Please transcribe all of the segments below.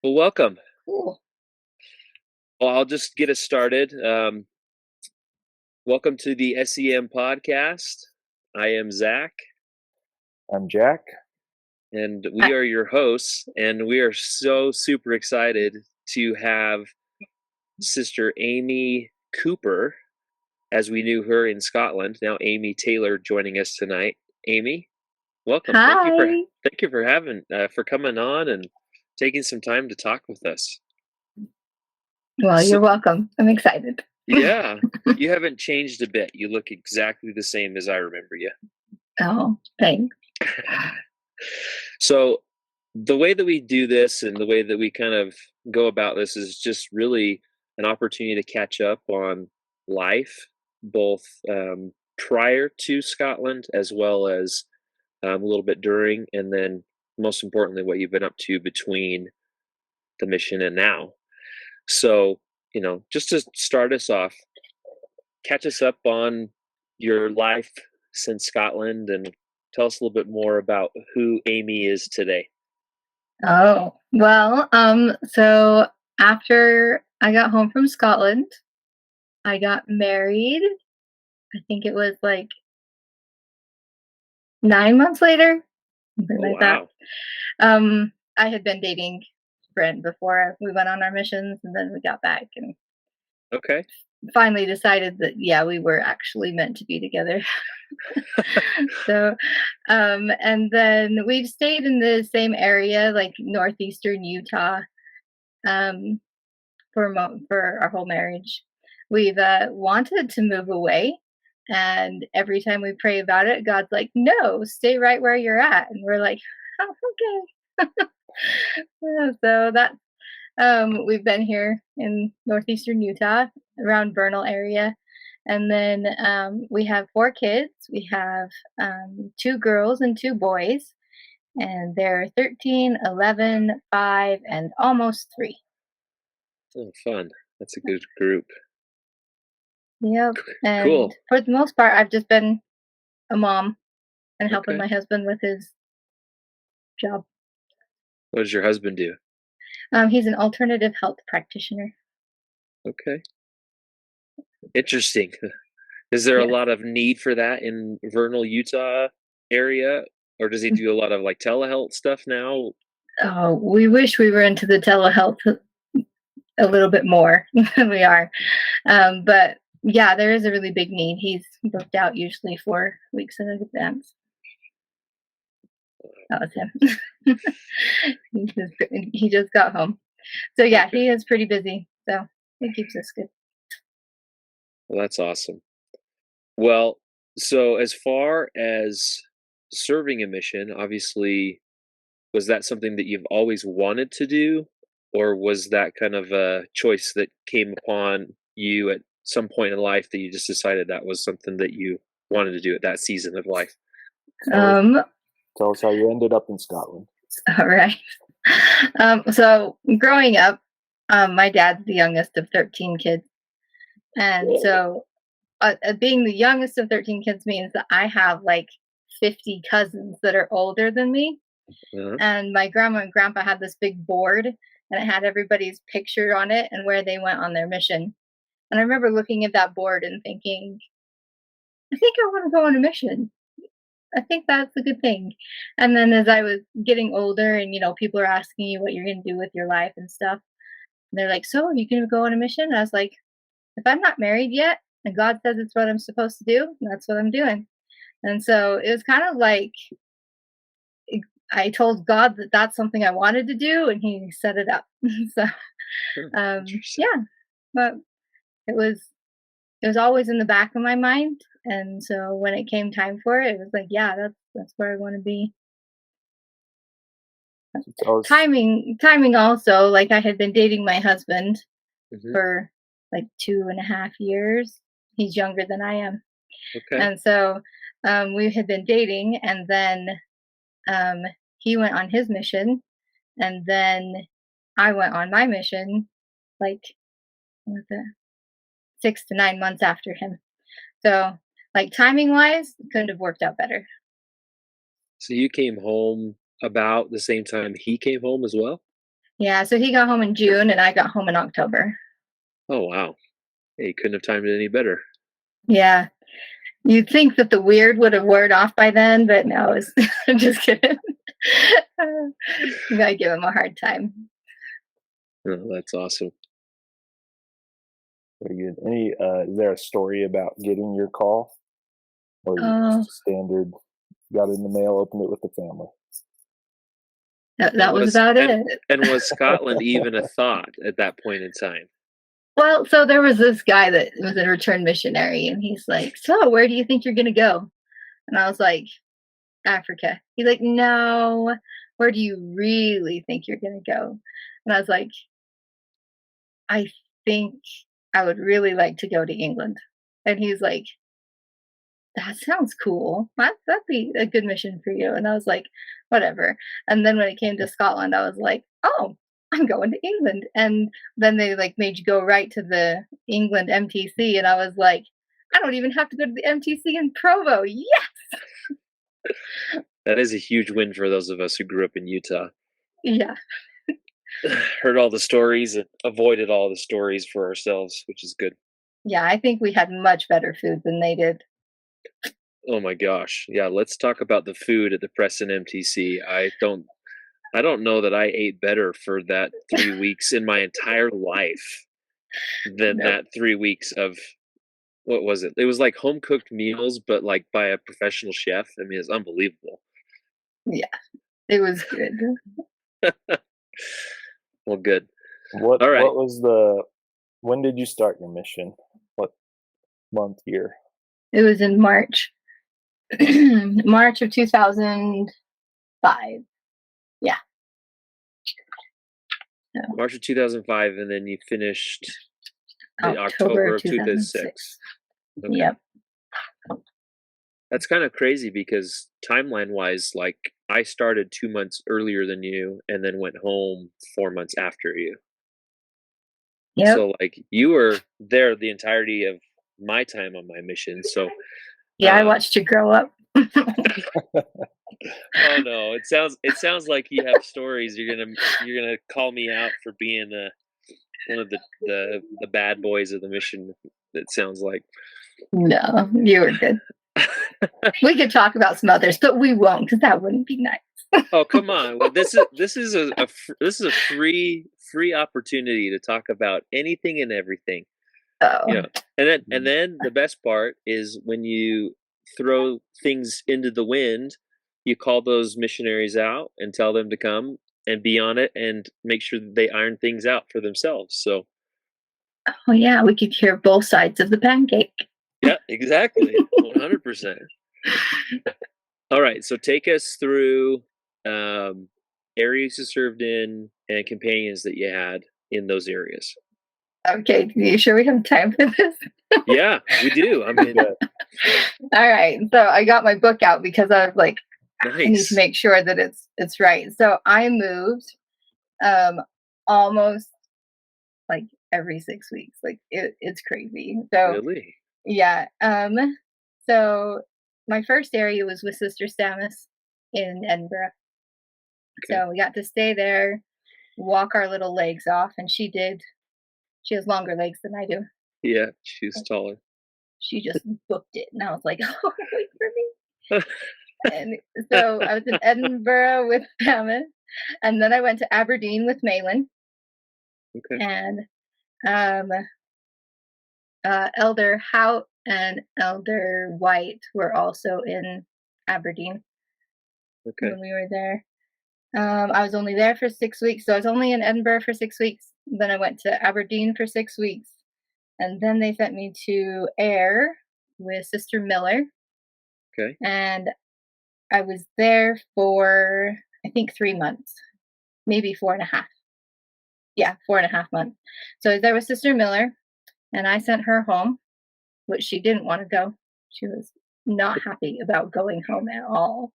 Well, welcome. Cool. Well, I'll just get us started. Welcome to the S.E.M podcast. I am Zack, I'm Jack. and we I, are your hosts, and we are so super excited to have Sister Amy Cooper, as we knew her in Scotland. Now, Amy Taylor joining us tonight. Amy, welcome. Hi. Thank you for for coming on and taking some time to talk with us. Well, So, you're welcome. I'm excited. yeah, you haven't changed a bit. You look exactly the same as I remember you. Oh, thanks. So, the way that we do this and the way that we kind of go about this is just really an opportunity to catch up on life, both prior to Scotland as well as a little bit during, and then most importantly, what you've been up to between the mission and now. So, just to start us off, catch us up on your life since Scotland and tell us a little bit more about who Amy is today. Oh, well, so after I got home from Scotland, I got married. I think it was like 9 months later, something like that. Wow. I had been dating Brent before we went on our missions, and then we got back and Okay. finally decided that we were actually meant to be together. So and then we've stayed in the same area, like northeastern Utah, for our whole marriage. We've wanted to move away, and every time we pray about it, God's like, no, stay right where you're at, and we're like, oh, okay. So that's we've been here in northeastern Utah, around Vernal area. And then we have 4 kids. We have 2 girls and 2 boys, and they're 13, 11, 5, and almost 3. Oh, fun. That's a good group. Yep. And Cool. for the most part, I've just been a mom and helping Okay. my husband with his job. What does your husband do? He's an alternative health practitioner. Okay. Interesting. Is there a Yes. lot of need for that in Vernal, Utah area? Or does he do a lot of like telehealth stuff now? Oh, we wish we were into the telehealth a little bit more than we are. But yeah, there is a really big need. He's booked out usually 4 weeks in advance. That was him. he just got home. So yeah, Okay. he is pretty busy. So it keeps us good. Well, that's awesome. Well, so as far as serving a mission, obviously, was that something that you've always wanted to do? Or was that kind of a choice that came upon you at some point in life that you just decided that was something that you wanted to do at that season of life? Tell us how you ended up in Scotland. All right. So growing up, my dad's the youngest of 13 kids. And so being the youngest of 13 kids means that I have like 50 cousins that are older than me. Uh-huh. And my grandma and grandpa had this big board, and it had everybody's picture on it and where they went on their mission. And I remember looking at that board and thinking, I think I want to go on a mission. I think that's a good thing. And then as I was getting older and, people are asking you what you're going to do with your life and stuff, and they're like, so are you going to go on a mission? And I was like, if I'm not married yet and God says it's what I'm supposed to do, that's what I'm doing. And so it was kind of like I told God that that's something I wanted to do, and He set it up. So, Interesting. yeah, but it was always in the back of my mind, and so when it came time for it, it was like, yeah, that's where I want to be. Timing also, like I had been dating my husband for like 2.5 years. He's younger than I am. Okay. And so we had been dating, and then he went on his mission, and then I went on my mission like 6 to 9 months after him. So, like timing wise, couldn't have worked out better. So you came home about the same time he came home as well? Yeah, so he got home in June and I got home in October. Oh wow. Hey, you couldn't have timed it any better. Yeah. You'd think that the weird would have worn off by then, but no, it's I'm just kidding. You gotta give him a hard time. Oh, that's awesome. Very good. Is there a story about getting your call? Or is it Oh, just standard, got it in the mail, opened it with the family? that was about it. And was Scotland even a thought at that point in time? Well, so there was this guy that was a returned missionary, and he's like, "So, where do you think you're gonna go?" And I was like, "Africa." He's like, "No, where do you really think you're gonna go?" And I was like, "I think I would really like to go to England." And he's like, "That sounds cool. That'd be a good mission for you." And I was like, "Whatever." And then when it came to Scotland, I was like, "Oh, I'm going to England." And then they like made you go right to the England MTC, and I was like, "I don't even have to go to the MTC in Provo." Yeah, That is a huge win for those of us who grew up in Utah. yeah, Heard all the stories and avoided all the stories for ourselves, which is good. yeah. I think we had much better food than they did. Oh my gosh. Yeah, let's talk about the food at the Preston MTC. I don't know that I ate better for that 3 weeks in my entire life than Nope. that 3 weeks of what was it? It was like home cooked meals, but like by a professional chef. I mean, it's unbelievable. Yeah, it was good. Well, good. What All right. what was when did you start your mission? What month, year? It was in March, March of 2005. Yeah. So March of 2005, and then you finished in October October of of 2006. 2006. Okay. Yep. That's kind of crazy because timeline wise, like I started 2 months earlier than you and then went home 4 months after you. Yep. So like you were there the entirety of my time on my mission. So Yeah, I um watched you grow up. oh no, it sounds like you have stories. You're gonna call me out for being one of the bad boys of the mission. It sounds like. No, you were good. We could talk about some others, but we won't because that wouldn't be nice. Oh, come on. Well, this is a free opportunity to talk about anything and everything. Oh, You know. And then the best part is when you throw things into the wind, you call those missionaries out and tell them to come and be on it and make sure that they iron things out for themselves. So, oh yeah, we could hear both sides of the pancake. yeah, exactly. 100%. All right, so take us through um, areas you served in and companions that you had in those areas. Okay, you sure we have time for this? Yeah, we do. I mean, All right. So I got my book out because I was like, I need to nice. make sure that it's right. So I moved um almost like every 6 weeks. Like it's crazy. So Really? yeah. So my first area was with Sister Stamus in Edinburgh. Okay. So we got to stay there, walk our little legs off, and she did. She has longer legs than I do. Yeah, she's taller. She just booked it, and I was like, "Oh, wait for me." And so I was in Edinburgh with Stamus, and then I went to Aberdeen with Malin, Okay. and um, Elder Hout and Elder White were also in Aberdeen Okay. when we were there. I was only there for 6 weeks, so I was only in Edinburgh for 6 weeks. Then I went to Aberdeen for 6 weeks, and then they sent me to Ayr with Sister Miller, Okay. and I was there for I think 3 months, maybe 4.5. Yeah, 4.5 months. So I was there with Sister Miller, and I sent her home, which she didn't want to go. She was not happy about going home at all.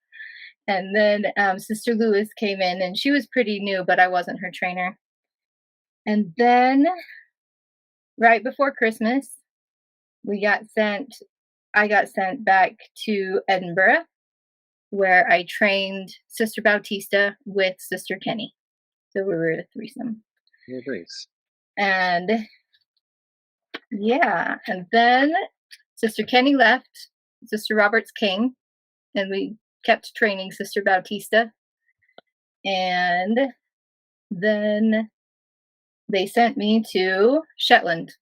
And then Sister Lewis came in, and she was pretty new, but I wasn't her trainer. And then right before Christmas, we got sent. I got sent back to Edinburgh, where I trained Sister Bautista with Sister Kenny. So we were a threesome. Oh, nice. And yeah, and then Sister Kenny left, Sister Roberts came, and we kept training Sister Bautista. And then they sent me to Shetland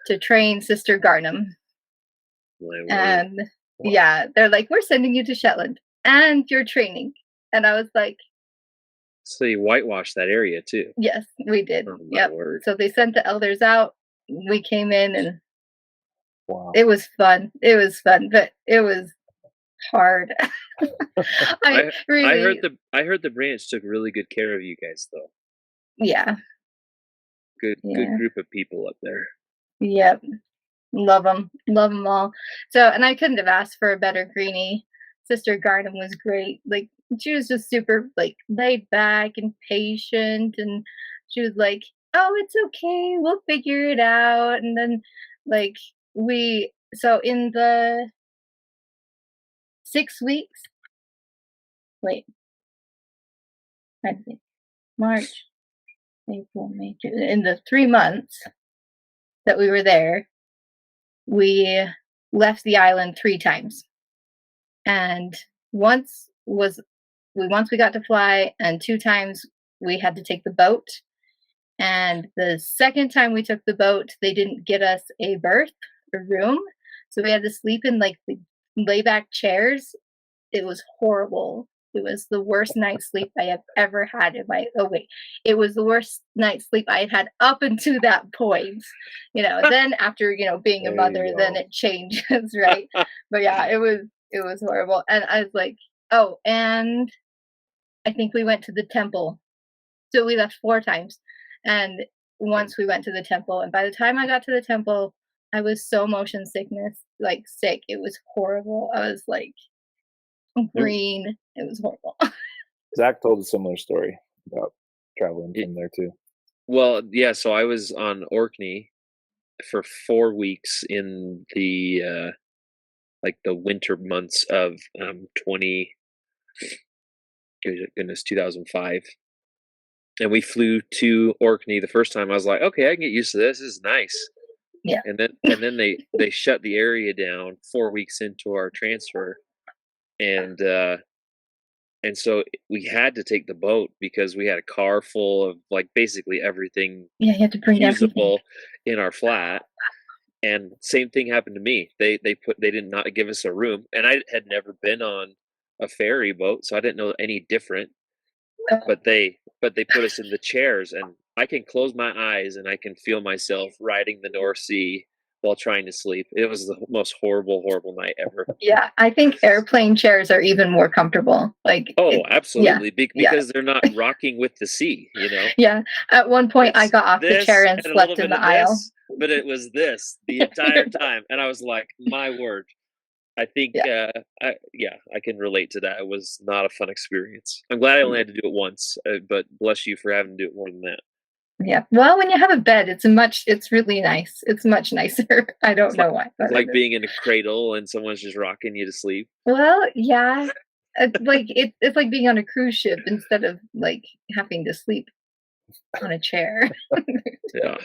to train Sister Garnham. My word. And yeah, they're like, we're sending you to Shetland and you're training. And I was like, So you whitewashed that area too. yes, we did. Oh, my Yep. word. So they sent the elders out. We came in and Wow. it was fun. It was fun, but it was hard. I really, heard the branch took really good care of you guys though. yeah, Good yeah, group of people up there. yep. Love them all. So, and I couldn't have asked for a better greenie. Sister Garden was great. Like she was just super like laid back and patient, and she was like, "Oh, it's okay. We'll figure it out." And then, like so in the 6 weeks. Wait, I think March, April, May, June. In the 3 months that we were there, we left the island 3 times. And once was once we got to fly, and 2 times we had to take the boat. And the second time we took the boat, they didn't get us a berth, a room, so we had to sleep in like the layback chairs. It was horrible. It was the worst night's sleep I have ever had in my it was the worst night's sleep I had had up until that point. Then after, being a There you mother, then go. it changes, right? But yeah, it was horrible. And I was like, oh, and I think we went to the temple. So we left 4 times. And once we went to the temple, and by the time I got to the temple, I was so motion sickness, like sick. It was horrible. I was like green. It was horrible. Zack told a similar story about traveling It- from there too. well, yeah. So I was on Orkney for 4 weeks in the like the winter months of 2005. And we flew to Orkney the first time. I was like, okay, I can get used to this. This is nice. Yeah. And then they shut the area down 4 weeks into our transfer, and so we had to take the boat because we had a car full of like basically everything Yeah, you had to bring everything. usable in our flat. And same thing happened to me. They did not give us a room, and I had never been on a ferry boat, so I didn't know any different. But they put us in the chairs, and I can close my eyes and I can feel myself riding the North Sea while trying to sleep. It was the most horrible night ever. Yeah, I think airplane chairs are even more comfortable. Like, Oh, absolutely, yeah. because they're not rocking with the sea. Yeah. At one point, I It's got off the this chair and and a little slept in bit the of aisle. this, but it was this the entire time, and I was like, my word. I think, I can relate to that. It was not a fun experience. I'm glad I only had to do it once, but bless you for having to do it more than that. Yeah. Well, when you have a bed, it's really nice. It's much nicer. I don't know why. It's like being in a cradle and someone's just rocking you to sleep. Well, yeah. It's like being on a cruise ship instead of like having to sleep on a chair. Yeah.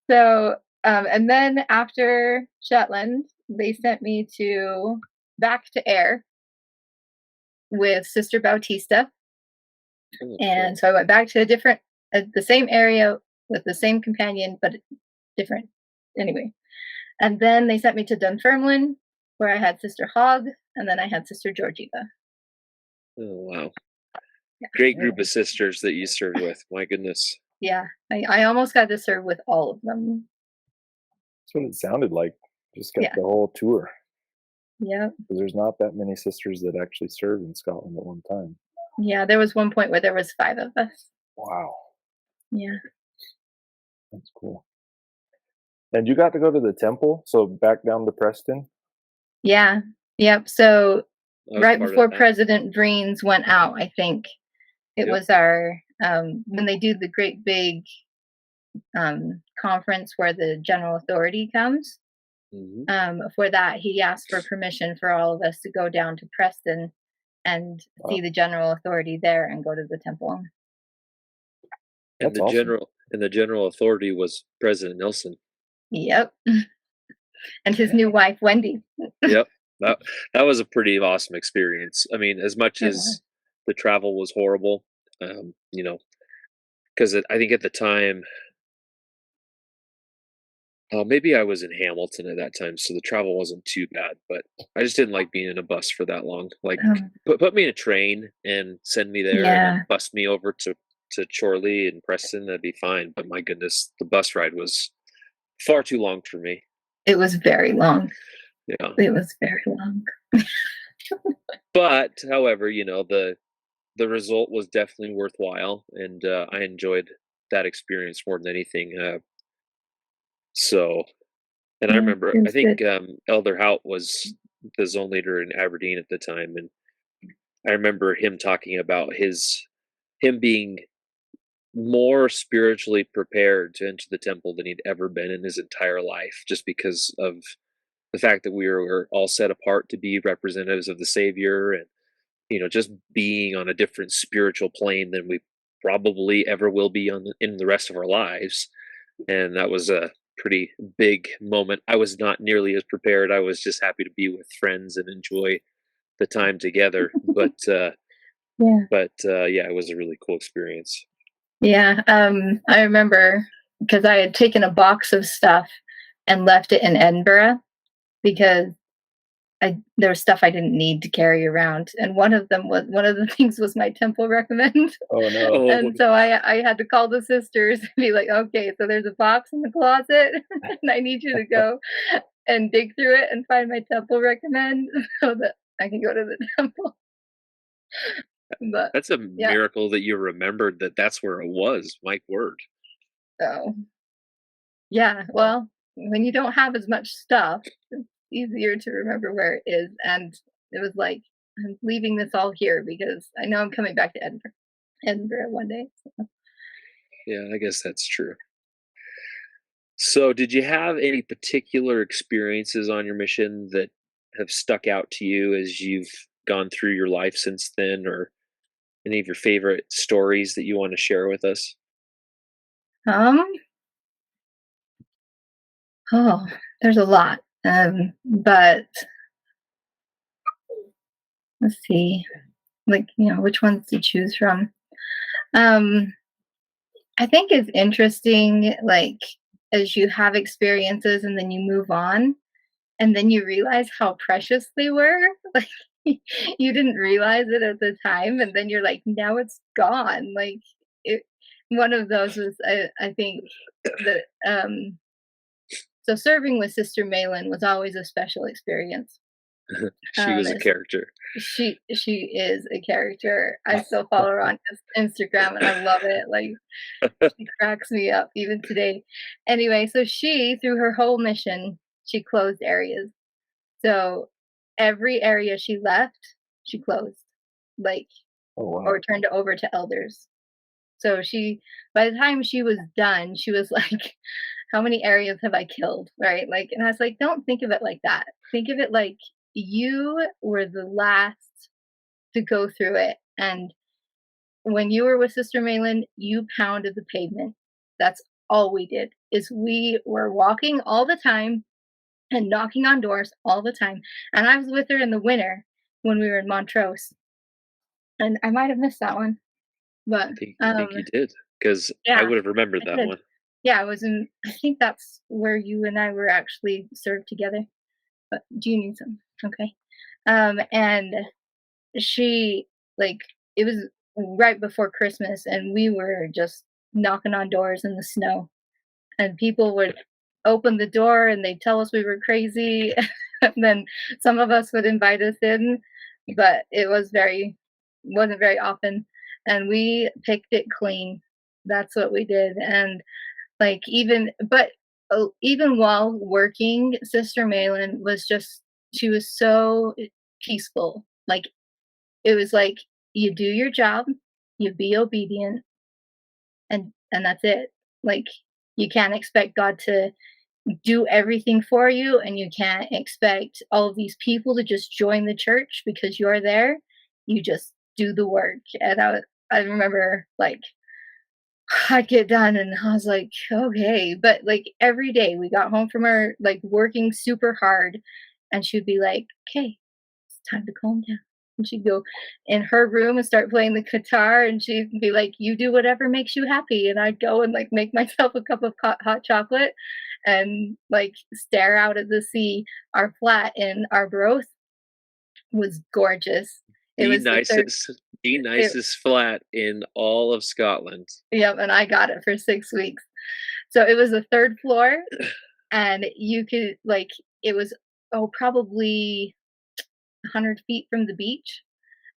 So, and then after Shetland, they sent me back to Ayr with Sister Bautista. Oh, And cool. so I went back to the same area with the same companion, but different. Anyway, and then they sent me to Dunfermline, where I had Sister Hogg, and then I had Sister Georgieva. Oh, wow. Yeah. Great group of sisters that you served with. My goodness. Yeah, I almost got to serve with all of them. That's what it sounded like. Just got Yeah. the whole tour. Yeah. Because there's not that many sisters that actually serve in Scotland at one time. Yeah, there was one point where there was 5 of us. Wow. Yeah. That's cool. And you got to go to the temple, so back down to Preston? Yeah. Yep. So right part of before that. President Vriens went out, I think it Yep. was our when they do the great big conference where the general authority comes. Mhm. For that, he asked for permission for all of us to go down to Preston and see the general authority there and go to the temple. And That's awesome. the general authority was President Nelson. Yep. And his new wife, Wendy. Yep. That that was a pretty awesome experience. I mean, as much It was. as the travel was horrible, you know, because I think at the time, maybe I was in Hamilton at that time, so the travel wasn't too bad. But I just didn't like being in a bus for that long. Like, Um, put me in a train and send me there, and then yeah, bus me over to Chorley and Preston. That'd be fine. But my goodness, the bus ride was far too long for me. it was very long. Yeah. It was very long. But however, the result was definitely worthwhile, and I enjoyed that experience more than anything. So, and I Yeah, remember, it I was good. think Elder Hout was the zone leader in Aberdeen at the time, and I remember him talking about him being more spiritually prepared to enter the temple than he'd ever been in his entire life, just because of the fact that we were all set apart to be representatives of the Savior, and just being on a different spiritual plane than we probably ever will be in the rest of our lives. And that was a pretty big moment. I was not nearly as prepared. I was just happy to be with friends and enjoy the time together. Yeah. Yeah, it was a really cool experience. Yeah. I remember because I had taken a box of stuff and left it in Edinburgh because there was stuff I didn't need to carry around, and one of the things was my temple recommend. Oh no. Oh, And so I had to call the sisters and be like, okay, so there's a box in the closet, and I need you to go and dig through it and find my temple recommend so that I can go to the temple. But that's a yeah, miracle that you remembered that's where it was. My word. so yeah, Wow. well, when you don't have as much stuff, it's easier to remember where it is. And it was like, I'm leaving this all here because I know I'm coming back to Edinburgh one day. Yeah, I guess that's true. So, did you have any particular experiences on your mission that have stuck out to you as you've gone through your life since then, or any of your favorite stories that you want to share with us? Um, oh, there's a lot. But let's see, like, which ones to choose from. Um, I think it's interesting, like, as you have experiences and then you move on, and then you realize how precious they were. Like, you didn't realize it at the time, and then you're like, now it's gone. Like, it, one of those was, I think, that, so serving with Sister Malin was always a special experience. She was a There's character. she is a character. I still follow her on Instagram and I love it. Like, she cracks me up even today. Anyway, so she, through her whole mission, she closed areas. So every area she left, she closed, like, Oh or wow. turned it over to elders. So by the time she was done, she was like, how many areas have I killed? Right. Like, and I was like, don't think of it like that. Think of it like you were the last to go through it. And when you were with Sister Malin, you pounded the pavement. That's all we did is we were walking all the time and knocking on doors all the time. And I was with her in the winter when we were in Montrose. And I might have missed that one, but I think you did, because I yeah, would have remembered I that did. one. Yeah, I was in. I think that's where you and I were actually served together. But do you need some? Okay. And she, like, it was right before Christmas, and we were just knocking on doors in the snow, and people would open the door and they'd tell us we were crazy, and then some of us would invite us in, but wasn't very often, and we picked it clean. That's what we did, and like, even while working, Sister Malin was just she was so peaceful. Like, it was like, you do your job, you be obedient, and that's it. Like, you can't expect God to do everything for you, and you can't expect all of these people to just join the church because you're there. You just do the work. And I remember, like, I'd get done and I was like, okay. But like every day we got home from her, like working super hard, and she'd be like, okay, it's time to calm down. And she'd go in her room and start playing the guitar, and she'd be like, you do whatever makes you happy. And I'd go and like make myself a cup of hot chocolate and like stare out at the sea. Our flat in Arbroath was gorgeous. It The was the third. nicest, the It, nicest flat in all of Scotland. yep, and I got it for 6 weeks. So it was the third floor, and you could like it was probably 100 feet from the beach.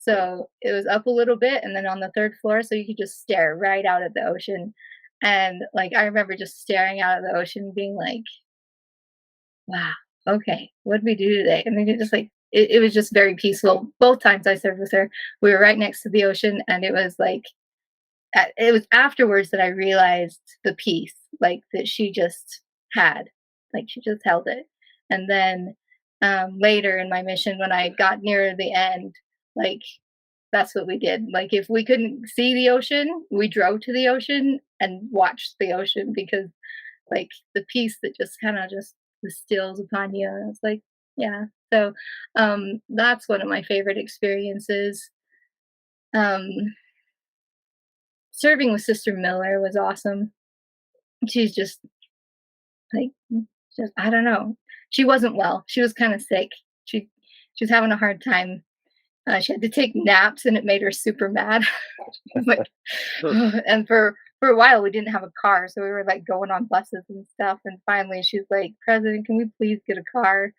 Yeah. So it was up a little bit and then on the third floor, so you could just stare right out at the ocean. And like I remember just staring out at the ocean being like, wow, okay, what did we do today? And then it just like it was just very peaceful. Both times I served with her, we were right next to the ocean, and it was like it was afterwards that I realized the peace like that she just had, like she just held it. And then later in my mission, when I got near the end, like that's what we did. Like if we couldn't see the ocean, we drove to the ocean and watched the ocean because like the peace that just kind of just distills upon you. And it's like, yeah. So that's one of my favorite experiences. Um, Serving with Sister Miller was awesome. She's just like just I don't know. She wasn't well. She was kind of sick. She was having a hard time. She had to take naps, and it made her super mad. Like, and for a while we didn't have a car, so we were like going on buses and stuff. And finally, she's like, "President, can we please get a car?" And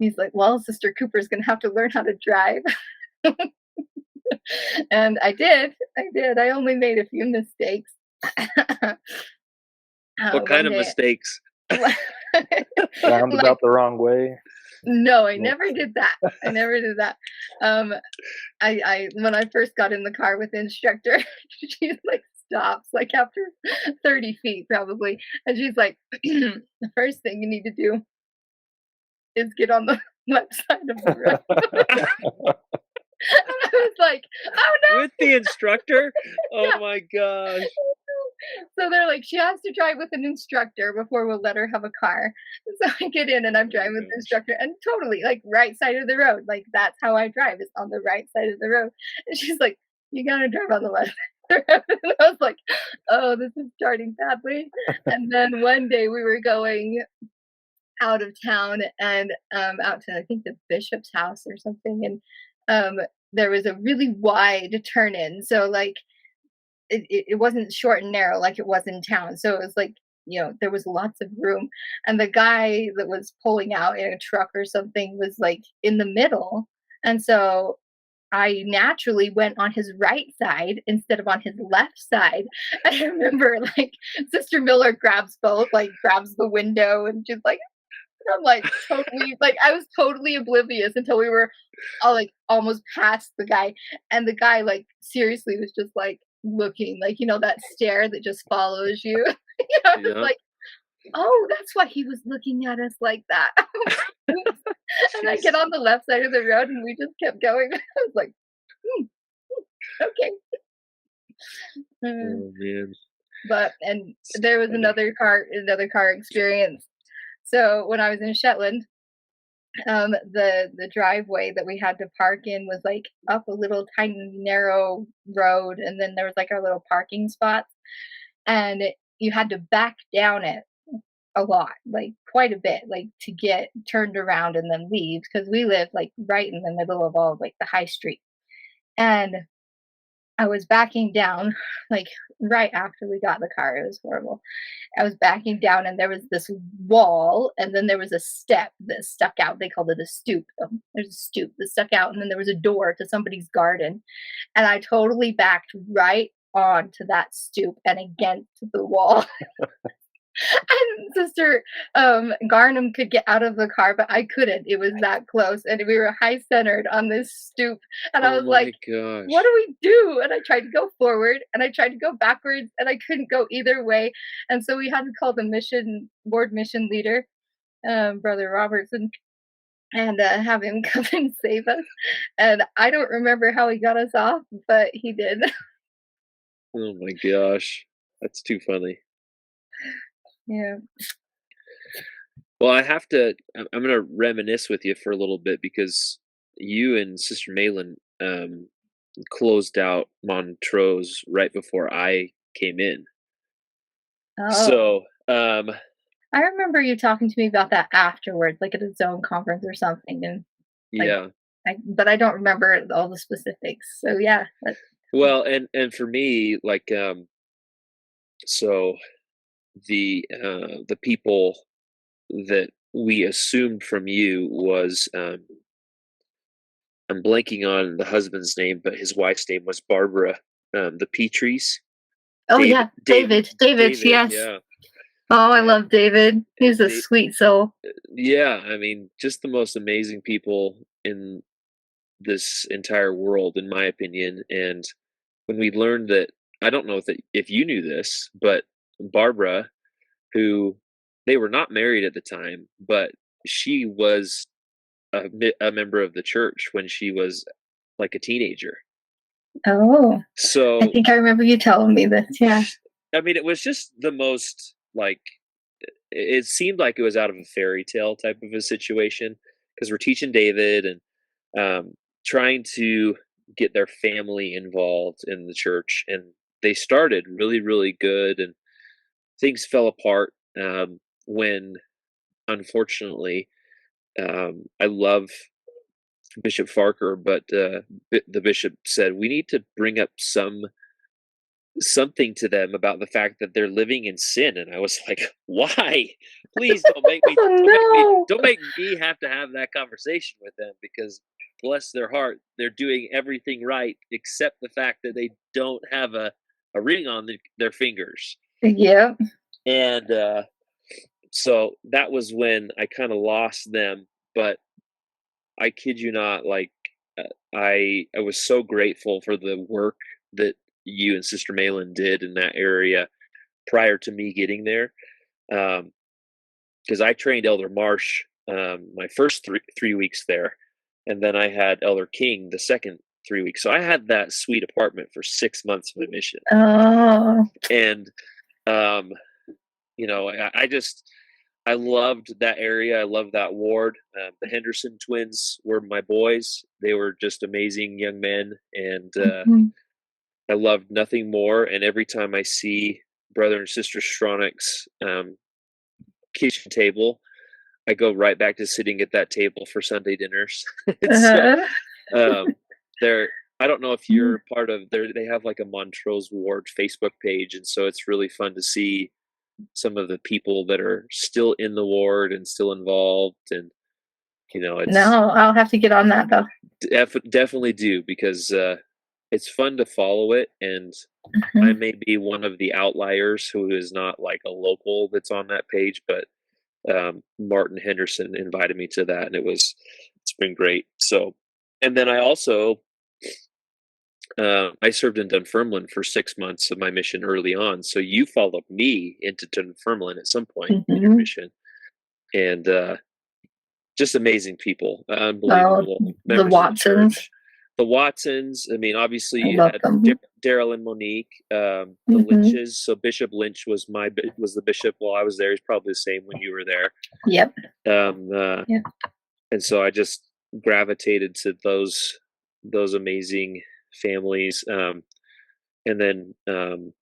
he's like, "Well, Sister Cooper's gonna have to learn how to drive." And I did. I did. I only made a few mistakes. What kind One of day. mistakes? Roundabout the wrong way. No, I Nope. never did that. I never did that. Um, I when I first got in the car with the instructor, she like stops like after 30 feet probably, and she's like, "The first thing you need to do is get on the left side of the road." And I was like, "Oh With the instructor? Oh no!" my gosh. So they're like, she has to drive with an instructor before we'll let her have a car. So I get in and I'm Oh my driving with the gosh. instructor and totally like right side of the road. Like that's how I drive is on the right side of the road. And she's like, you gotta drive on the left side of the road. And I was like, oh, this is starting badly. And then one day we were going out of town and out to I think the bishop's house or something. And there was a really wide turn in. So like it wasn't short and narrow like it was in town. So it was like, there was lots of room. And the guy that was pulling out in a truck or something was like in the middle. And so I naturally went on his right side instead of on his left side. I remember like Sister Miller grabs both, like grabs the window and she's like, I'm like totally like I was totally oblivious until we were all like almost past the guy. And the guy like seriously was just like looking like that stare that just follows you. I was Yeah. like, oh, that's why he was looking at us like that. And I get Jeez. on the left side of the road and we just kept going. I was like, hmm, okay. Oh man. But and It's there was funny. another car experience. So when I was in Shetland, the driveway that we had to park in was like up a little tiny narrow road, and then there was like our little parking spots, and you had to back down it a lot, like quite a bit, like to get turned around and then leave because we live like right in the middle of all like the high street. And I was backing down like right after we got the car. It was horrible. I was backing down and there was this wall and then there was a step that stuck out. They called it a stoop. There's a stoop that stuck out and then there was a door to somebody's garden. And I totally backed right onto that stoop and against the wall. And Sister Garnham could get out of the car, but I couldn't. It was that close. And we were high centered on this stoop. And I Oh was like, my what gosh. do we do? And I tried to go forward and I tried to go backwards and I couldn't go either way. And so we had to call the mission leader, Brother Robertson, and have him come and save us. And I don't remember how he got us off, but he did. Oh my gosh. That's too funny. Yeah. Well, I'm gonna reminisce with you for a little bit because you and Sister Malin closed out Montrose right before I came in. Oh, So, I remember you talking to me about that afterwards, like at a zone conference or something, and like, yeah. but I don't remember all the specifics. So yeah, Well, and for me, like, so the people that we assumed from you was I'm blanking on the husband's name, but his wife's name was Barbara. The Petries, oh David, yeah, David, yes. yeah, Oh, I and love David. He's a they, sweet soul. yeah. I mean, just the most amazing people in this entire world, in my opinion. And when we learned that, I don't know if you knew this, but Barbara, who they were not married at the time, but she was a member of the church when she was like a teenager. Oh, I So, think I remember you telling me this. Yeah. I mean, it was just the most like it seemed like it was out of a fairy tale type of a situation because we're teaching David and trying to get their family involved in the church, and they started really, really good, and things fell apart when, unfortunately, I love Bishop Farker, but the bishop said we need to bring up something to them about the fact that they're living in sin, and I was like, why? Please Oh don't make me have to have that conversation with them, because bless their heart, they're doing everything right except the fact that they don't have a ring on their fingers. no. Yeah. And so that was when I kind of lost them. But I kid you not, like, I was so grateful for the work that you and Sister Malin did in that area prior to me getting there, because I trained Elder Marsh my first three weeks there, and then I had Elder King the second 3 weeks. So I had that sweet apartment for 6 months of my mission, Oh. and um, I just I loved that area. I loved that ward. The Henderson twins were my boys. They were just amazing young men, and Mhm. I loved nothing more. And every time I see Brother and Sister Stronach's kitchen table, I go right back to sitting at that table for Sunday dinners. So Uh-huh. um, they're. I don't know if you're part of their. They have like a Montrose Ward Facebook page, and so it's really fun to see some of the people that are still in the ward and still involved. And it's No, I'll have to get on that though. definitely do, because it's fun to follow it. And I Mhm. may be one of the outliers who is not like a local that's on that page, but Martin Henderson invited me to that, and it's been great. So, and then I also I served in Dunfermline for 6 months of my mission early on. So you followed me into Dunfermline at some point in your Mhm. mission, and just amazing people, Oh, unbelievable the members of the Watsons. church. The Watsons. I mean, obviously I you love had them. Daryl and Monique. The Mhm. Lynches. So Bishop Lynch was the bishop while I was there. He's probably the same when you were there. Yep. Um, uh, Yeah. and so I just gravitated to those amazing families. And then oh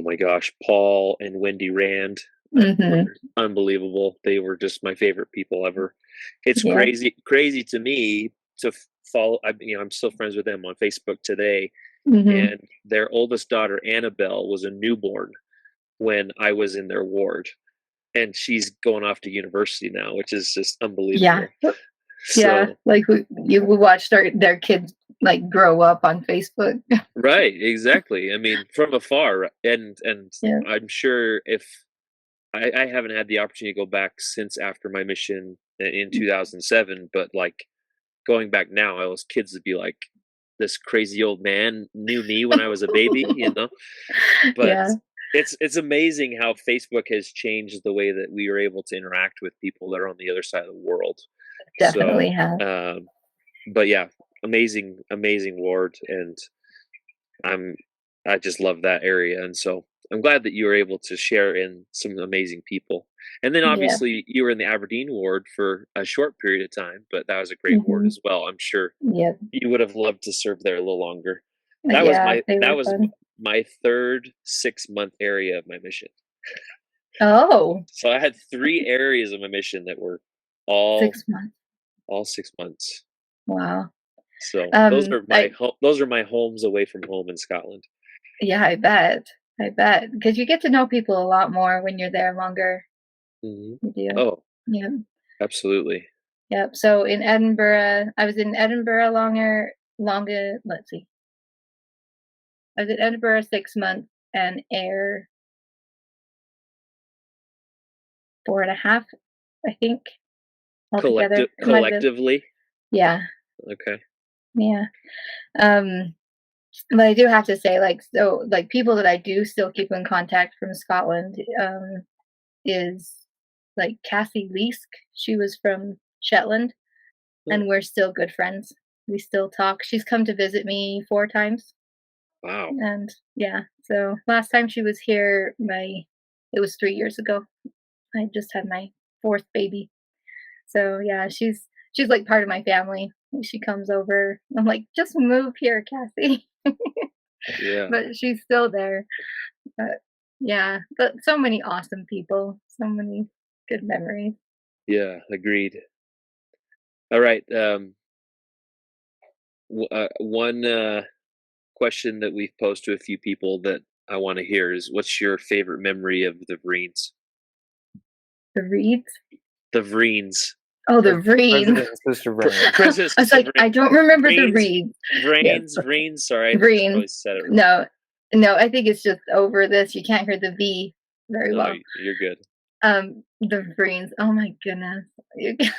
my gosh, Paul and Wendy Rand Mhm. were unbelievable. They were just my favorite people ever. It's Yeah. crazy to me to follow. I'm still friends with them on Facebook today, Mhm. and their oldest daughter Annabelle was a newborn when I was in their ward, and she's going off to university now, which is just Yeah. unbelievable. Yeah. So Like we watched their kids like grow up on Facebook. right, exactly. I mean, from afar, and Yeah. I'm sure if I haven't had the opportunity to go back since after my mission in 2007, but like going back now, those kids would be like, this crazy old man knew me when I was a baby. But Yeah. it's amazing how Facebook has changed the way that we are able to interact with people that are on the other side of the world. Definitely So, have. but yeah, amazing ward, and I'm I just love that area, and so I'm glad that you were able to share in some amazing people. And then Yeah. obviously you were in the Aberdeen ward for a short period of time, but that was a great ward Hmm. as well. I'm sure Yeah. you would have loved to serve there a little longer. Yeah, they That were was fun. my third 6-month area of my mission. Oh, So I had 3 areas of my mission that were all 6 months. all 6 months. Wow. So I those are my homes away from home in Scotland. Yeah, I bet. I bet because you get to know people a lot more when you're there longer. Mhm. You do. Oh, Yeah. absolutely. Yep. So in Edinburgh, I was in Edinburgh longer. Let's see. I was in Edinburgh 6 months and Ayr 4.5, I think, altogether. It might have been. Collectively? Yeah. Okay. Yeah. Um, but I do have to say, like, so, like, people that I do still keep in contact from Scotland, is like Cassie Leask. She was from Shetland, Oh, and we're still good friends. We still talk. She's come to visit me 4 times, wow. and yeah. So last time she was here, it was 3 years ago. I just had my fourth baby. So yeah, she's like part of my family. She comes over. I'm like, just move here, Cassie. Yeah. But she's still there. But yeah, but so many awesome people, so many good memories. Yeah, agreed. Alright, one, question that we've posed to a few people that I wanna hear is, what's your favorite memory of the Vriens? The Reeds. The Vriens. Oh, the Vriens. President and Sister Vriens. President I was Sister like, I don't remember the Vriens Reeds. Yes, Vriens, sorry, I Vriens. probably said it wrong. No, no, I think it's just over this. You can't hear the V very No, well. you're good. The Vriens. Oh my goodness. You guys.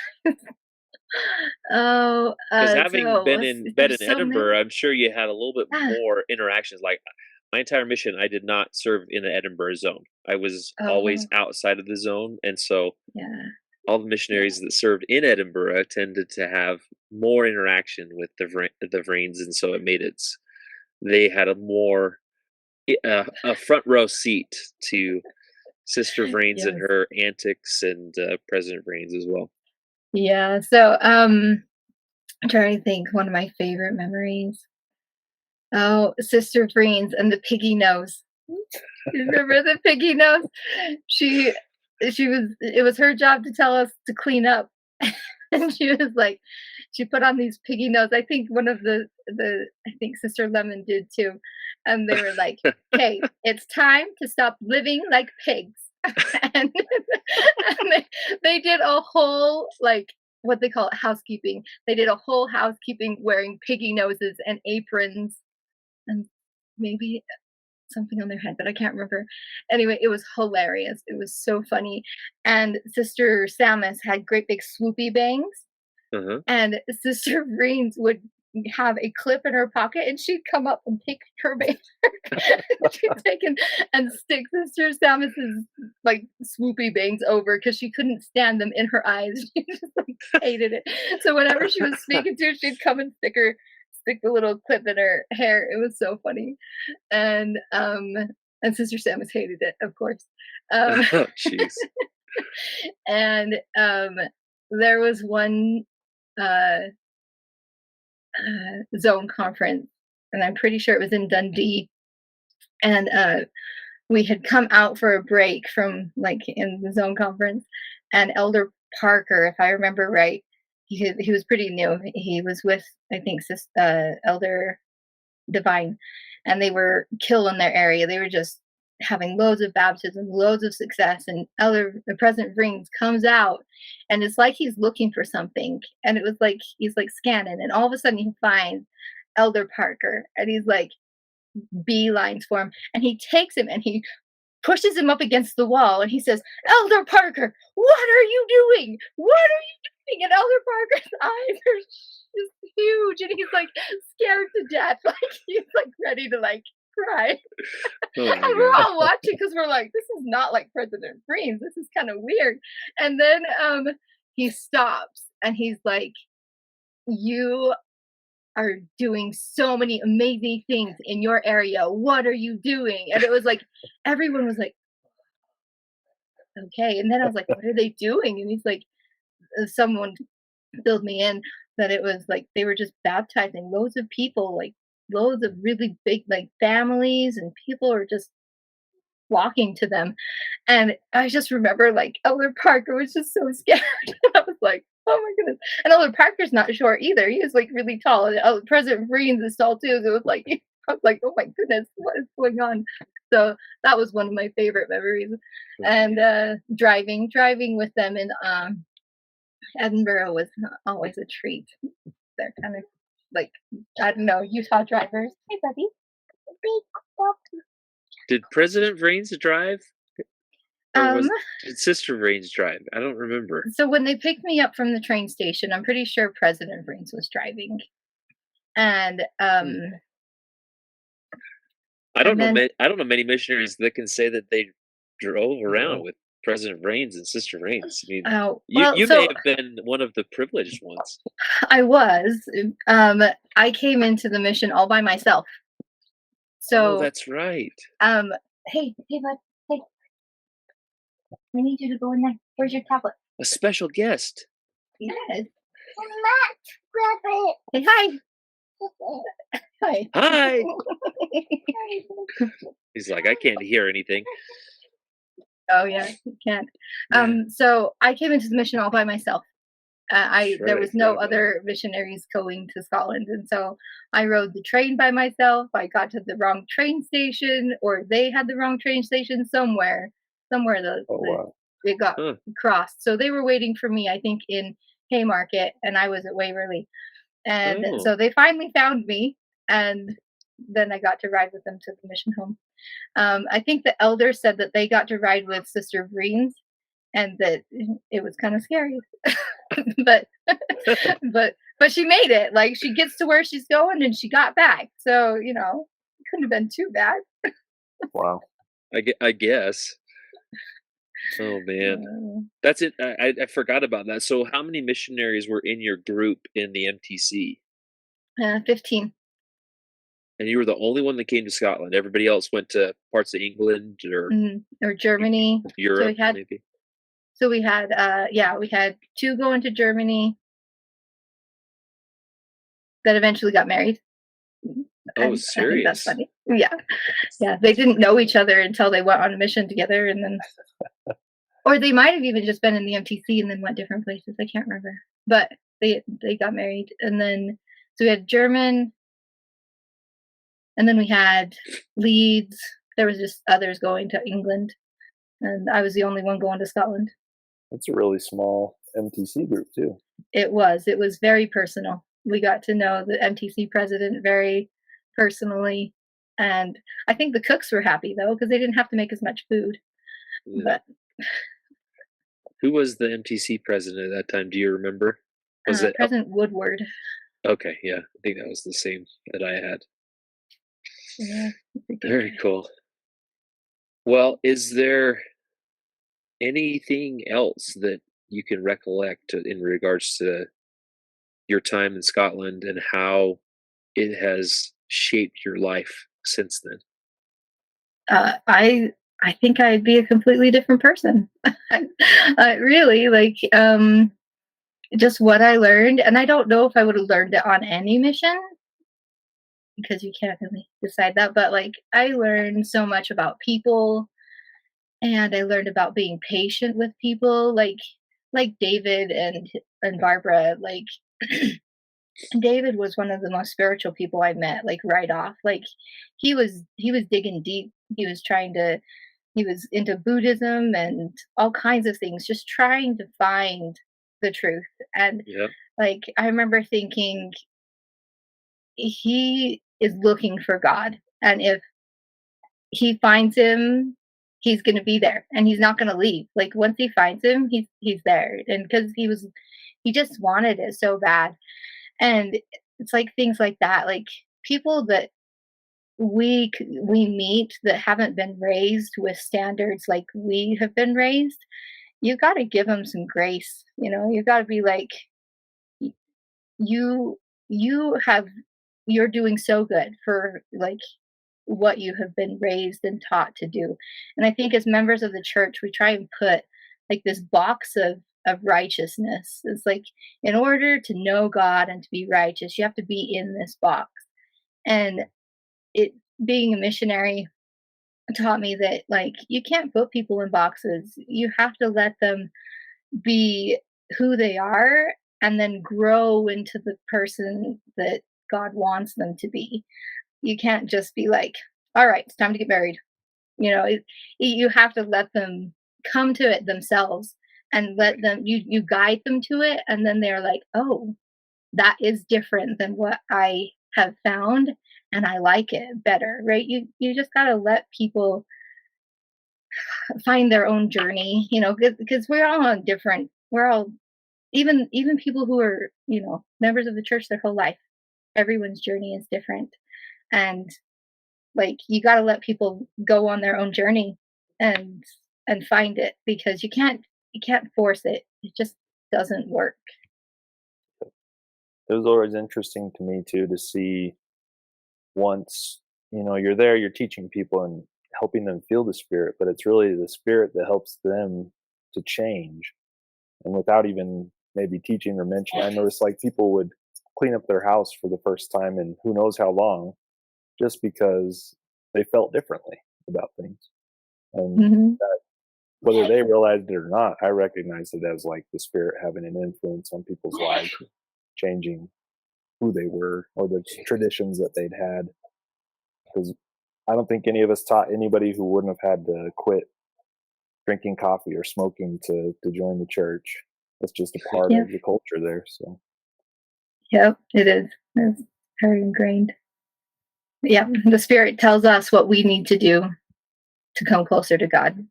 Oh, 'Cause having been there's in so many. Edinburgh, I'm sure you had a little bit Ah, more interactions, like, my entire mission, I did not serve in the Edinburgh zone. I was always oh, outside of the zone, and so yeah, all the yeah. missionaries that served in Edinburgh tended to have more interaction with the Vriens, and so it made they had a more a front row seat to Sister Vriens and Yes. her antics and, President Vriens as well. Yeah. So, I'm trying to think. One of my favorite memories. Oh, Sister Vriens and the piggy nose. You remember the piggy nose? She it was her job to tell us to clean up. And she was like, she put on these piggy nose. I think one of I think Sister Lemon did too. And they were like, "Okay, it's time to stop living like pigs." And, and they did a whole, like, what they call it, housekeeping. They did a whole housekeeping wearing piggy noses and aprons and maybe something on their head, but I can't remember. Anyway, it was hilarious. It was so funny. And Sister Samus had great big swoopy bangs, Uh-huh. and Sister Vreens would have a clip in her pocket, and she'd come up and pick her bangs. She'd take and stick Sister Samus's like swoopy bangs over because she couldn't stand them in her eyes. She just like hated it. So whenever she was speaking to her, she'd come and stick the little clip in her hair. It was so funny. And Sister Samus hated it, of course. Um Oh, jeez. and there was one uh, zone conference, and I'm pretty sure it was in Dundee. And we had come out for a break from, like, in the zone conference, and Elder Parker, if I remember right, he was pretty new. He was with, I think, Elder Divine, and they were killing their area. They were just having loads of baptism, loads of success. And President Vrings comes out, and it's like he's looking for something. And it was like he's like scanning, and all of a sudden he finds Elder Parker, and he's like beelines for him, and he takes him and he pushes him up against the wall, and he says, "Elder Parker, what are you doing? What are you doing?" And Elder Parker's eyes are just huge, and he's like scared to death, like he's like ready to like cry. Oh my And we're gosh. all watching because we're like, this is not like President Freeze. This is kind of weird. And then he stops and he's like, "You are doing so many amazing things in your area. What are you doing?" And it was like everyone was like, "Okay." And then I was like, "What are they doing?" And he's like, someone filled me in that it was like they were just baptizing loads of people, like loads of really big like families, and people are just flocking to them. And I just remember like Elder Parker was just so scared. I was like, "Oh my goodness." And Elder Parker's not short either. He is like really tall. And President Vriens is tall too. So it was like I was like, "Oh my goodness, what is going on?" So that was one of my favorite memories. And driving with them in Edinburgh was always a treat. They're kind of like, I don't know, Utah drivers. Hey, buddy. Big puppy. Did President Vriens drive, or Um, did Sister Vriens drive? I don't remember. so when they picked me up from the train station, I'm pretty sure President Vriens was driving. And I don't and know. then I don't know many missionaries that can say that they drove around No. with President Vriens and Sister Vriens. I mean, oh you well, you may so have been one of the privileged ones. I was I came into the mission all by myself. Oh, So that's right. um hey bud, hey, we need you to go in there. Where's your tablet? A special guest. Yes. Say hi. Hi. Hi. He's like, I can't hear anything. Oh yeah, you can't. Yeah, So I came into the mission all by myself. that's There right. I was no forgot about other missionaries going to Scotland, and so I rode the train by myself. I got to the wrong train station, or they had the wrong train station somewhere. Somewhere Oh wow. it got that. Huh. crossed. So they were waiting for me, I think, in Haymarket, and I was at Waverley. And Oh, so they finally found me, and then I got to ride with them to the mission home. I think the elder said that they got to ride with Sister Vriens, and that it was kind of scary, but but she made it. Like she gets to where she's going, and she got back. So it couldn't have been too bad. Wow. I guess. Oh man, Uh, that's it. I forgot about that. So, how many missionaries were in your group in the MTC? 15. And you were the only one that came to Scotland. Everybody else went to parts of England or Or Germany. So Europe, we had maybe. we had two going to Germany that eventually got married. Oh, And I think that's serious? funny. Yeah. Yeah. They didn't know each other until they went on a mission together, and then or they might have even just been in the MTC and then went different places. I can't remember. But they got married, and then so we had German, and then we had Leeds. There was just others going to England, and I was the only one going to Scotland. That's a really small MTC group too. It was very personal. We got to know the MTC president very personally, and I think the cooks were happy though because they didn't have to make as much food. Yeah. But Who was the MTC president at that time? Do you remember? Was it President Woodward, okay? Yeah, I think that was the same that I had. yeah, Very cool. Well, is there anything else that you can recollect in regards to your time in Scotland and how it has shaped your life since then? I think I'd be a completely different person. Really, like just what I learned, and I don't know if I would have learned it on any mission because you can't really decide that. But like I learned so much about people, and I learned about being patient with people, like David and Barbara. Like David was one of the most spiritual people I met, like right off. Like he was digging deep. He was into Buddhism and all kinds of things, just trying to find the truth. And Yeah, like I remember thinking he is looking for God. And if he finds him, he's gonna be there and he's not gonna leave. Like once he finds him, he's there. And because he just wanted it so bad. And it's like things like that, like people that we meet that haven't been raised with standards like we have been raised, you got to give them some grace. You got to be like, you you have you're doing so good for like what you have been raised and taught to do. And I think as members of the church, we try and put like this box of righteousness. It's like in order to know God and to be righteous, you have to be in this box. And it being a missionary taught me that like you can't put people in boxes. You have to let them be who they are and then grow into the person that God wants them to be. You can't just be like, all right, it's time to get married. You have to let them come to it themselves and let Right. them, you guide them to it. And then they're like, oh, that is different than what I have found. And I like it better, right? You just got to let people find their own journey, because we're all on different, we're all, even people who are, members of the church their whole life, everyone's journey is different. And like you got to let people go on their own journey and find it, because you can't force it. It just doesn't work. It was always interesting to me too to see once you're there, you're teaching people and helping them feel the spirit, but it's really the spirit that helps them to change. And without even maybe teaching or mentioning, I noticed like people would clean up their house for the first time in who knows how long, just because they felt differently about things. And Hmm. whether they realized it or not, I recognize it as like the spirit having an influence on people's lives, changing who they were or the traditions that they'd had. Because I don't think any of us taught anybody who wouldn't have had to quit drinking coffee or smoking to join the church. That's just a part Yeah. of the culture there. So Yep, it is. It's very ingrained. Yeah, the spirit tells us what we need to do to come closer to God.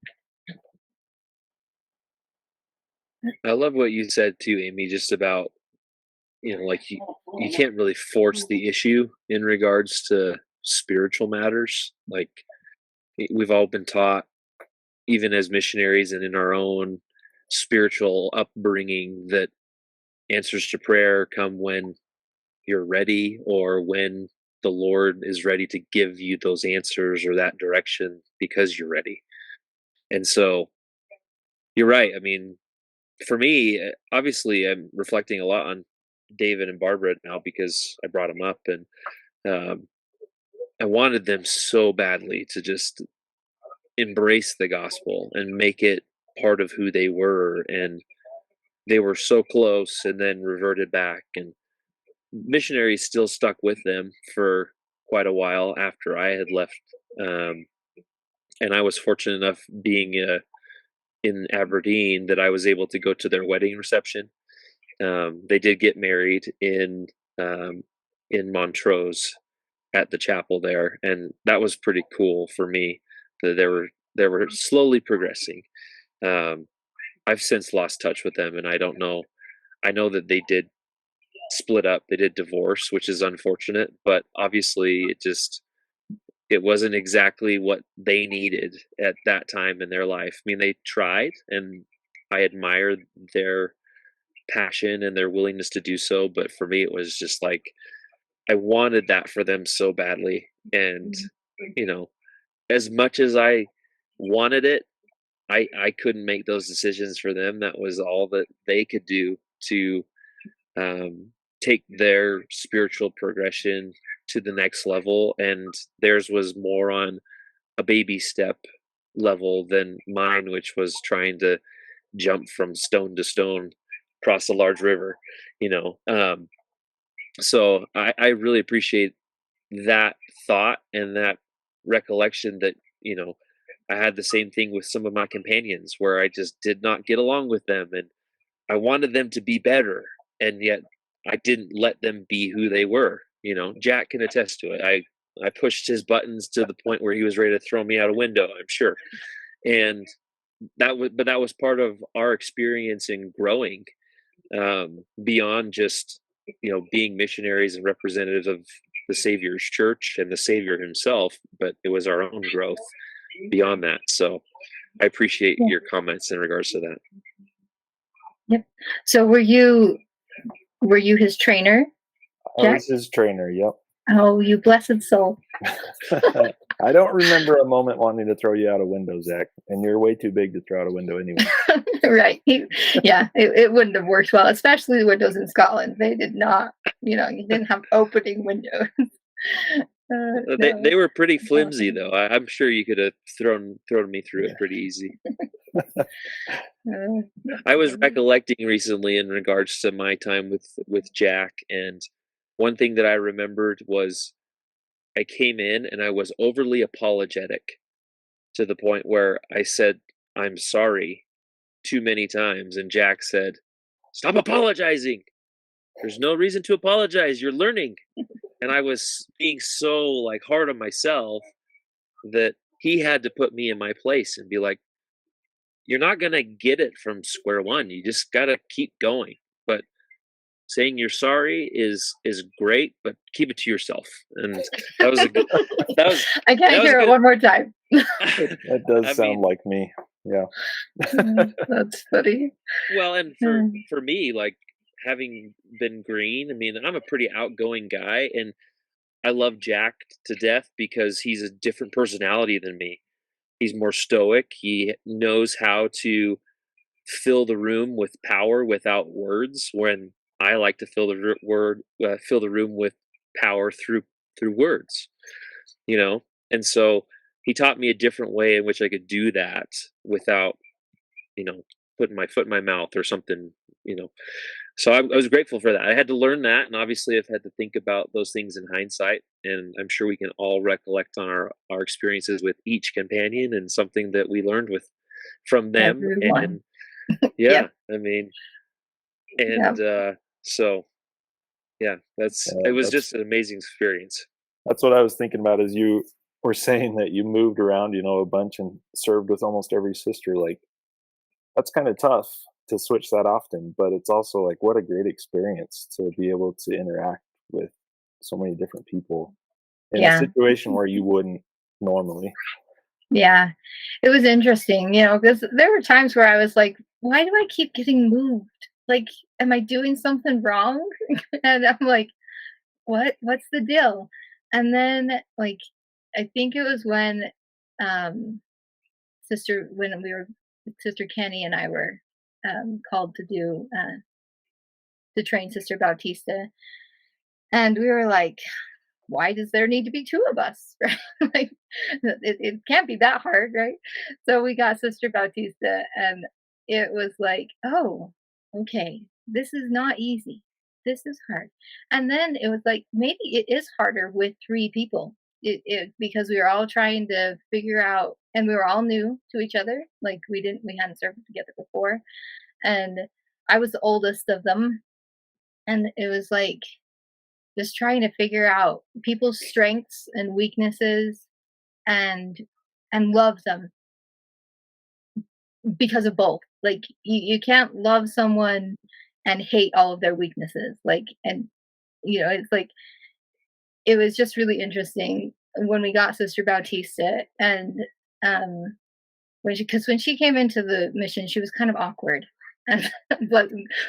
I love what you said too, Amy, just about, like you can't really force the issue in regards to spiritual matters. Like we've all been taught, even as missionaries and in our own spiritual upbringing, that answers to prayer come when you're ready, or when the Lord is ready to give you those answers or that direction because you're ready. And so you're right. I mean, for me, obviously, I'm reflecting a lot on David and Barbara now because I brought them up, and um, I wanted them so badly to just embrace the gospel and make it part of who they were. And they were so close and then reverted back. And missionaries still stuck with them for quite a while after I had left. Um, and I was fortunate enough being in Aberdeen that I was able to go to their wedding reception. They did get married um, in Montrose at the chapel there, and that was pretty cool for me. That they were slowly progressing. Um, I've since lost touch with them, and I don't know. I know that they did split up. They did divorce, which is unfortunate, but obviously it wasn't exactly what they needed at that time in their life. I mean, they tried, and I admire their passion and their willingness to do so, but for me it was just like I wanted that for them so badly. And you know, as much as I wanted it, I couldn't make those decisions for them. That was all that they could do to um, take their spiritual progression to the next level, and theirs was more on a baby step level than mine, which was trying to jump from stone to stone across a large river. You know, so I really appreciate that thought and that recollection that I had the same thing with some of my companions where I just did not get along with them, and I wanted them to be better, and yet I didn't let them be who they were. Jack can attest to it. I pushed his buttons to the point where he was ready to throw me out a window, I'm sure. And that was part of our experience in growing, beyond just being missionaries and representatives of the Savior's church and the Savior himself, but it was our own growth beyond that. So I appreciate Yeah. your comments in regards to that. Yep. So were you his trainer, I Jack? was his trainer. Yep. Oh, you blessed soul. I don't remember a moment wanting to throw you out a window, Zach, and you're way too big to throw out a window anyway. Right. Yeah, it wouldn't have worked well, especially the windows in Scotland. They did not, you didn't have opening windows. They No, were pretty that's flimsy awesome. though. I'm sure you could have thrown me through it pretty easy. I That's was funny. recollecting recently in regards to my time with Jack, and one thing that I remembered was I came in and I was overly apologetic to the point where I said I'm sorry too many times, and Jack said, "Stop apologizing. There's no reason to apologize. You're learning." And I was being so like hard on myself that he had to put me in my place and be like, "You're not gonna get it from square one. You just gotta keep going." But saying you're sorry is great, but keep it to yourself. And that was a good. That was I that can't was a hear it good. one more time. That does I sound mean, like me. Yeah. That's funny. well, and Mm, for me, like having been green, I mean, I'm a pretty outgoing guy, and I love Jack to death because he's a different personality than me. He's more stoic. He knows how to fill the room with power without words. When I like to fill the room with power through words. You know, and so he taught me a different way in which I could do that without you know putting my foot in my mouth or something. You know, so I was grateful for that. I had to learn that, and obviously, I've had to think about those things in hindsight. And I'm sure we can all recollect on our experiences with each companion and something that we learned with from them. everyone. And yeah, Yep. I mean, and Yep. so yeah, it was That's just an amazing experience. what I was thinking about as you were saying that you moved around, a bunch and served with almost every sister. Like that's kind of tough to switch that often, but it's also like what a great experience to be able to interact with so many different people in a Yeah. situation where you wouldn't normally. Yeah. It was interesting, because there were times where I was like, why do I keep getting moved? Like, am I doing something wrong? And I'm like, what's the deal? And then like I think it was um when we were Sister Kenny and I were called to train Sister Bautista, and we were like, why does there need to be two of us? Right? Like, it can't be that hard, right? So we got Sister Bautista, and it was like, oh, okay, this is not easy. This is hard. And then it was like, maybe it is harder with three people. Because we were all trying to figure out, and we were all new to each other. Like we hadn't served together before, and I was the oldest of them, and it was like just trying to figure out people's strengths and weaknesses and love them because of both. Like you can't love someone and hate all of their weaknesses. Like, and it's like it was just really interesting when we got Sister Bautista, and um when she came into the mission, she was kind of awkward. And bless,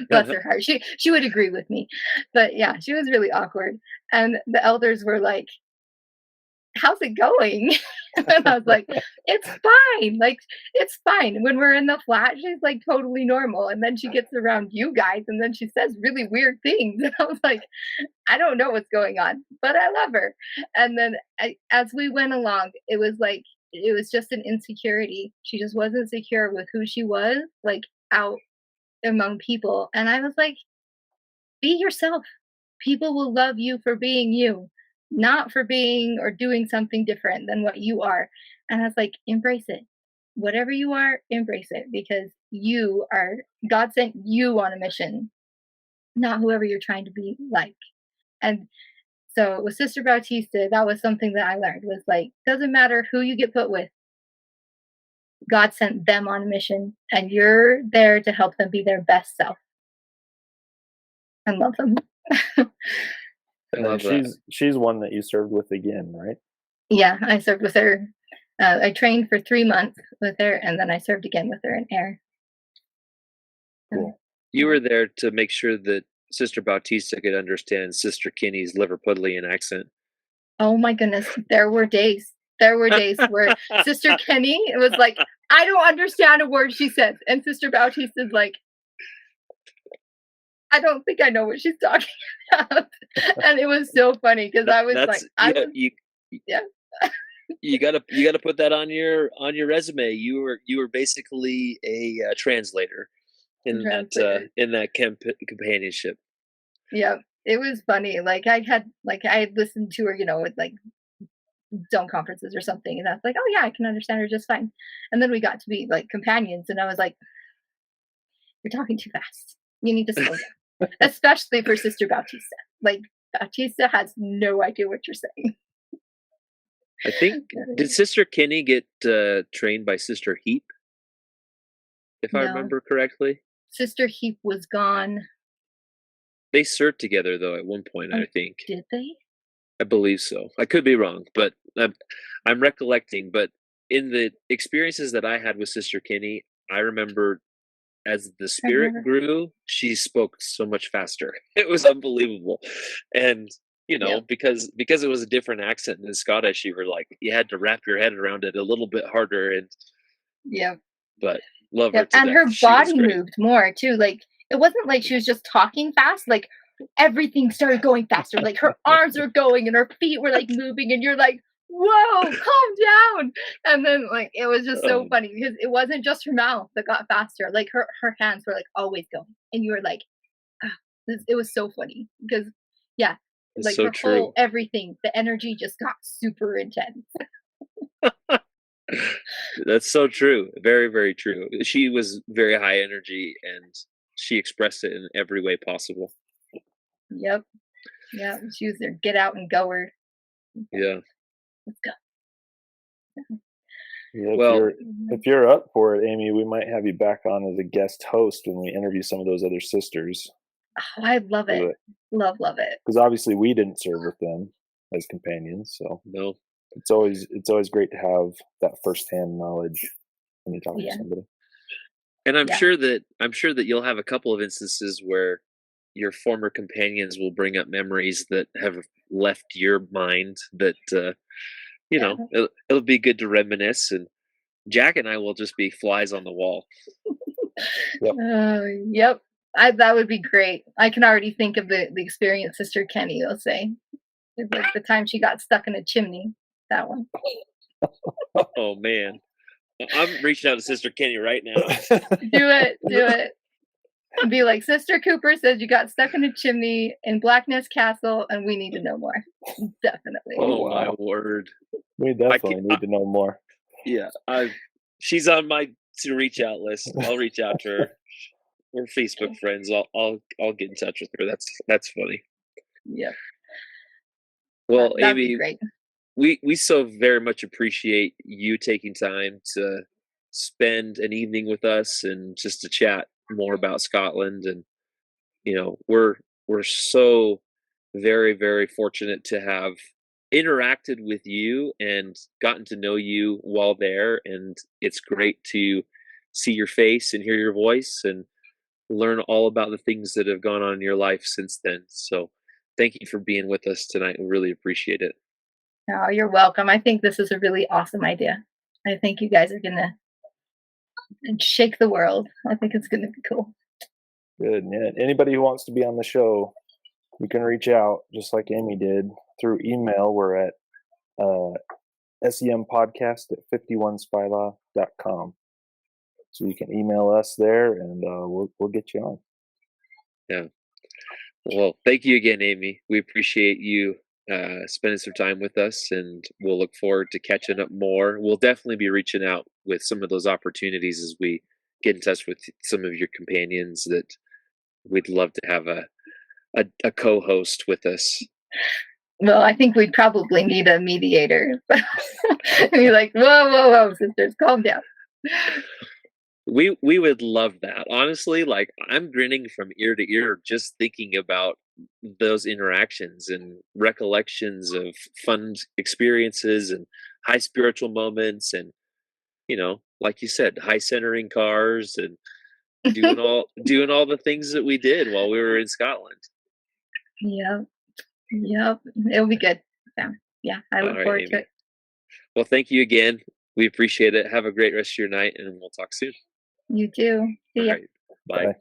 bless her heart, she would agree with me, but yeah, she was really awkward. And the elders were like, how's it going? And I was like, it's fine. Like, it's fine. When we're in the flat, she's like totally normal. And then she gets around you guys and then she says really weird things. And I was like, I don't know what's going on, but I love her. And then as we went along, it was just an insecurity. She just wasn't secure with who she was, like out among people. And I was like, be yourself. People will love you for being you, not for being or doing something different than what you are. And I was like, embrace it. Whatever you are, embrace it, because God sent you on a mission, not whoever you're trying to be like. And so with Sister Bautista, that was something that I learned was like, doesn't matter who you get put with, God sent them on a mission and you're there to help them be their best self and love them. I And then love that. she's one that you served with again, right? Yeah, I served with her. I trained for 3 months with her, and then I served again with her in air. So, Cool. You yeah. were there to make sure that Sister Bautista could understand Sister Kinney's Liverpudlian accent. Oh my goodness, there were days. There were days where Sister Kenny, it was like, I don't understand a word she says, and Sister Bautista is like, I don't think I know what she's talking about. And it was so funny because I was like, That's I yeah. was You yeah, you gotta put that on your resume. You were basically a translator translator. in that companionship. Yeah, it was funny. I had listened to her, with like Zone conferences or something, and I was like, oh yeah, I can understand her just fine. And then we got to be like companions, and I was like, you're talking too fast. You need to slow down, especially for Sister Bautista. Like Bautista has no idea what you're saying. I think did Sister Kenny get trained by Sister Heap, if I No, remember correctly? Sister Heap was gone. They served together though at one point, Oh, I think. did they? I believe so. I could be wrong, but I'm recollecting. But in the experiences that I had with Sister Kenny, I remember as the I've spirit never. grew, she spoke so much faster. It was unbelievable. And Yep. because it was a different accent than Scottish, you had to wrap your head around it a little bit harder. And Yep. but love her Yep. to And death. her She was body great. moved more too. Like it wasn't like she was just talking fast. Like everything started going faster. Like her arms were going and her feet were like moving, and you're like, "Whoa, calm down!" And then like it was just so Um, funny because it wasn't just her mouth that got faster. Like her hands were like always going, and you were like, ah, it was so funny because yeah, it's like so her whole true. everything, the energy just got super intense. That's so true. Very, very true. She was very high energy and she expressed it in every way possible. Yep. Yeah. She was their get out and goer. Yeah. Let's go. Yeah, Well, if you're up for it, Amy, we might have you back on as a guest host when we interview some of those other sisters. Oh, I love it. Love it. Because obviously we didn't serve with them as companions, so no. it's always great to have that firsthand knowledge when you talk to Yeah. somebody. And Yeah. I'm sure that you'll have a couple of instances where your former companions will bring up memories that have left your mind that Yeah. it'll be good to reminisce, and Jack and I will just be flies on the wall. Yep. Yep. That would be great. I can already think of the experience Sister Kenny will say. It's like the time she got stuck in a chimney. That one. Oh man. I'm reaching out to Sister Kenny right now. Do it. Do it. And be like, Sister Cooper says you got stuck in a chimney in Blackness Castle, and we need to know more. Definitely. Oh, Oh my wow. word. We I can't, definitely need to know more. yeah, she's on my to reach out list. I'll reach out to her. We're Facebook friends. I'll get in touch with her. That's funny. Yep. Well, That'd be Amy, great. we so very much appreciate you taking time to spend an evening with us and just to chat more about Scotland. And we're so very, very fortunate to have interacted with you and gotten to know you while there. And it's great to see your face and hear your voice and learn all about the things that have gone on in your life since then. So thank you for being with us tonight. We really appreciate it. Oh, you're welcome. I think this is a really awesome idea. I think you guys are gonna shake the world. I think it's gonna be cool. Good. Yeah. Anybody who wants to be on the show, you can reach out just like Amy did through email. We're at S.E.M podcast at 51spylaw.com. So you can email us there and we'll get you on. Yeah. Well, thank you again, Amy. We appreciate you spending some time with us, and we'll look forward to catching up more. We'll definitely be reaching out with some of those opportunities as we get in touch with some of your companions that we'd love to have a co-host with us. Well, I think we'd probably need a mediator. Be like, whoa, sisters, calm down. We would love that. Honestly, like I'm grinning from ear to ear just thinking about those interactions and recollections of fun experiences and high spiritual moments and like you said, high centering cars and doing all the things that we did while we were in Scotland. Yep. Yep. It'll be good. Yeah. Yeah, I All look right, forward to Amy. it. Well, thank you again. We appreciate it. Have a great rest of your night, and we'll talk soon. You too. All See ya. right. Bye. Bye.